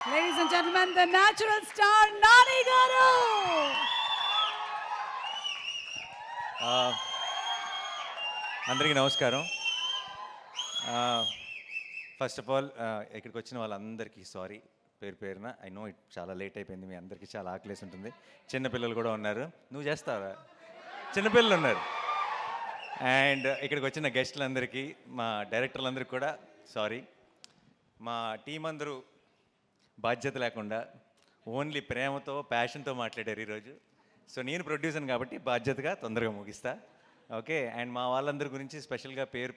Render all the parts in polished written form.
Ladies and gentlemen, the natural star Nani Garu. అందరికీ నమస్కారం. First of all ఇక్కడికి వచ్చిన వాళ్ళందరికీ సారీ పేరు పేరున. ఐ నో ఇట్ చాలా లేట్ అయిపోయింది, మీ అందరికీ చాలా ఆకలేసి ఉంటుంది. చిన్నపిల్లలు కూడా ఉన్నారు. నువ్వు చేస్తావా? చిన్నపిల్లలు ఉన్నారు. అండ్ ఇక్కడికి వచ్చిన గెస్టులందరికీ, మా డైరెక్టర్లందరికీ కూడా సారీ. మా టీం అందరూ బాధ్యత లేకుండా ఓన్లీ ప్రేమతో ప్యాషన్తో మాట్లాడారు ఈరోజు. సో నేను ప్రొడ్యూసర్ కాబట్టి బాధ్యతగా తొందరగా ముగిస్తా. ఓకే. అండ్ మా వాళ్ళందరి గురించి స్పెషల్గా పేరు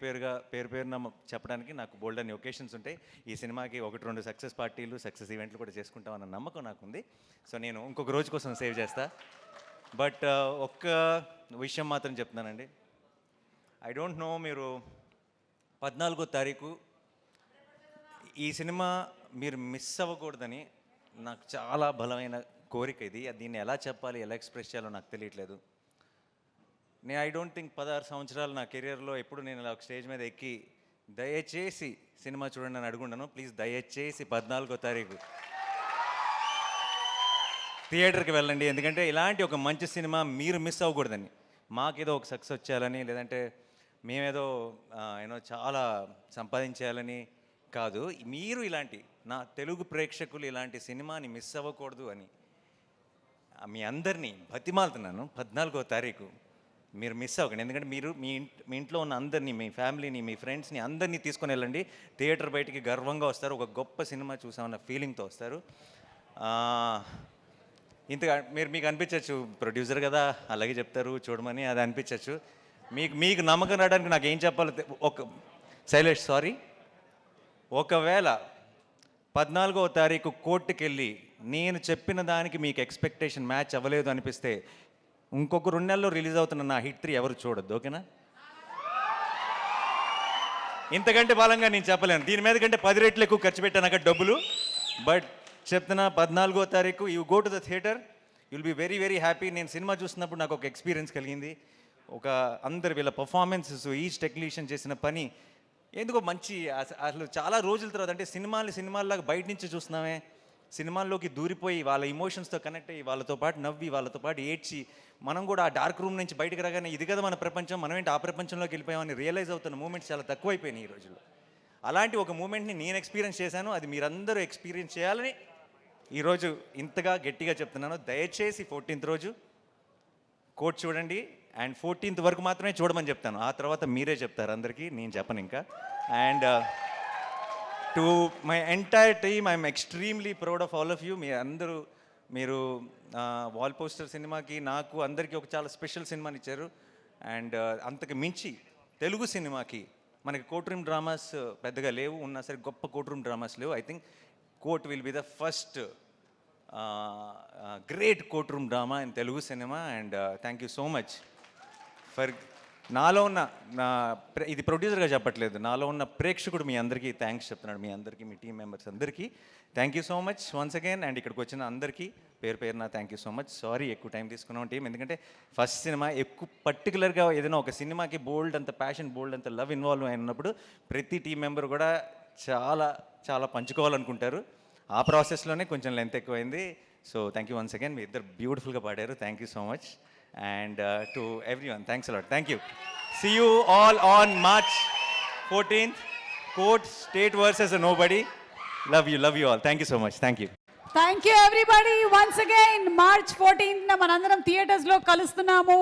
పేరున చెప్పడానికి నాకు బోల్డ్ అని ఒకేషన్స్ ఉంటాయి. ఈ సినిమాకి 1-2 సక్సెస్ పార్టీలు, సక్సెస్ ఈవెంట్లు కూడా చేసుకుంటామన్న నమ్మకం నాకుంది. సో నేను ఇంకొక రోజు కోసం సేవ్ చేస్తా. బట్ ఒక్క విషయం మాత్రం చెప్తున్నానండి. ఐ డోంట్ నో, మీరు 14వ తారీఖు ఈ సినిమా మీరు మిస్ అవ్వకూడదని నాకు చాలా బలమైన కోరిక ఇది. దీన్ని ఎలా చెప్పాలి, ఎలా ఎక్స్ప్రెస్ చేయాలో నాకు తెలియట్లేదు. నేను ఐ డోంట్ థింక్ 16 సంవత్సరాలు నా కెరియర్లో ఎప్పుడు నేను ఇలా ఒక స్టేజ్ మీద ఎక్కి దయచేసి సినిమా చూడండి అని అడుగుంటాను. ప్లీజ్ దయచేసి 14వ తారీఖు థియేటర్కి వెళ్ళండి. ఎందుకంటే ఇలాంటి ఒక మంచి సినిమా మీరు మిస్ అవ్వకూడదని, మాకేదో ఒక సక్సెస్ వచ్చేయాలని, లేదంటే మేమేదో చాలా సంపాదించేయాలని కాదు. మీరు ఇలాంటి నా తెలుగు ప్రేక్షకులు ఇలాంటి సినిమాని మిస్ అవ్వకూడదు అని మీ అందరినీ బతిమాలుతున్నాను. 14వ తారీఖు మీరు మిస్ అవ్వకండి. ఎందుకంటే మీరు మీ ఇంట్లో ఉన్న అందరినీ, మీ ఫ్యామిలీని, మీ ఫ్రెండ్స్ని అందరినీ తీసుకొని వెళ్ళండి. థియేటర్ బయటికి గర్వంగా వస్తారు. ఒక గొప్ప సినిమా చూసామన్న ఫీలింగ్తో వస్తారు. ఇంతగా మీకు అనిపించవచ్చు, ప్రొడ్యూసర్ కదా అలాగే చెప్తారు చూడమని, అది అనిపించవచ్చు. మీకు నమ్మకం రావడానికి నాకు ఏం చెప్పాలో ఒక శైలేష్ సారీ. ఒకవేళ 14వ తారీఖు కోర్టుకి వెళ్ళి నేను చెప్పిన దానికి మీకు ఎక్స్పెక్టేషన్ మ్యాచ్ అవ్వలేదు అనిపిస్తే ఇంకొక 2 నెలల్లో రిలీజ్ అవుతున్న నా హిట్ 3 ఎవరు చూడొద్దు. ఓకేనా? ఇంతకంటే బలంగా నేను చెప్పలేను. దీని మీద కంటే 10 రెట్లు ఎక్కువ ఖర్చు పెట్టాను అక్కడ డబ్బులు. బట్ చెప్తున్నా, 14వ తారీఖు you go to the theatre, you'll be very very happy. నేను సినిమా చూసినప్పుడు నాకు ఒక ఎక్స్పీరియన్స్ కలిగింది. అందరు వీళ్ళ పర్ఫార్మెన్సెస్, ఈచ్ టెక్నీషియన్ చేసిన పని ఎందుకో మంచి, అసలు చాలా రోజుల తర్వాత, అంటే సినిమాల్లాగా బయట నుంచి చూస్తున్నామే, సినిమాల్లోకి దూరిపోయి వాళ్ళ ఇమోషన్స్తో కనెక్ట్ అయ్యి వాళ్ళతో పాటు నవ్వి వాళ్ళతో పాటు ఏడ్చి మనం కూడా ఆ డార్క్ రూమ్ నుంచి బయటకు రాగానే ఇది కదా మన ప్రపంచం, మనం ఏంటి ఆ ప్రపంచంలోకి వెళ్ళిపోయామని రియలైజ్ అవుతున్న మూమెంట్స్ చాలా తక్కువైపోయినాయి ఈ రోజుల్లో. అలాంటి ఒక మూమెంట్ని నేను ఎక్స్పీరియన్స్ చేశాను. అది మీరందరూ ఎక్స్పీరియన్స్ చేయాలని ఈరోజు ఇంతగా గట్టిగా చెప్తున్నాను. దయచేసి 14th రోజు కోర్ట్ చూడండి. అండ్ 14th వరకు మాత్రమే చూడమని చెప్తాను. ఆ తర్వాత మీరే చెప్తారు అందరికీ, నేను చెప్పను ఇంకా. And to my entire team, I'm extremely proud of all of you. మీరు వాల్ పోస్టర్ సినిమాకి, నాకు అందరికీ ఒక చాలా స్పెషల్ సినిమాని ఇచ్చారు. అండ్ అంతకు మించి తెలుగు సినిమాకి మనకి కోర్ట్ రూమ్ డ్రామాస్ పెద్దగా లేవు, ఉన్నా సరే గొప్ప కోర్ట్ రూమ్ డ్రామాస్ లేవు. I think court will be the first great court room drama in Telugu cinema. And thank you so much for నాలో ఉన్న ఇది ప్రొడ్యూసర్గా చెప్పట్లేదు, నాలో ఉన్న ప్రేక్షకుడు మీ అందరికీ థ్యాంక్స్ చెప్తున్నాడు. మీ అందరికీ, మీ టీం మెంబర్స్ అందరికీ thank you so much once again. And ఇక్కడికి వచ్చిన అందరికీ పేరున thank you so much. Sorry ఎక్కువ టైం తీసుకున్నాం టీం, ఎందుకంటే ఫస్ట్ సినిమా ఎక్కువ పర్టికులర్గా ఏదైనా ఒక సినిమాకి బోల్డ్ అంత ప్యాషన్, బోల్డ్ అంత లవ్ ఇన్వాల్వ్ అయినప్పుడు ప్రతి టీం మెంబర్ కూడా చాలా చాలా పంచుకోవాలనుకుంటారు. ఆ ప్రాసెస్లోనే కొంచెం లెంత్ ఎక్కువైంది. So thank you once again. మీ ఇద్దరు బ్యూటిఫుల్గా పాడారు. Thank you so much. And to everyone, thanks a lot. Thank you. See you all on March 14th. Court, State versus Nobody. Love you all. Thank you so much. Thank you. Thank you everybody once again. March 14th na manandaram theaters lo kalustunamu.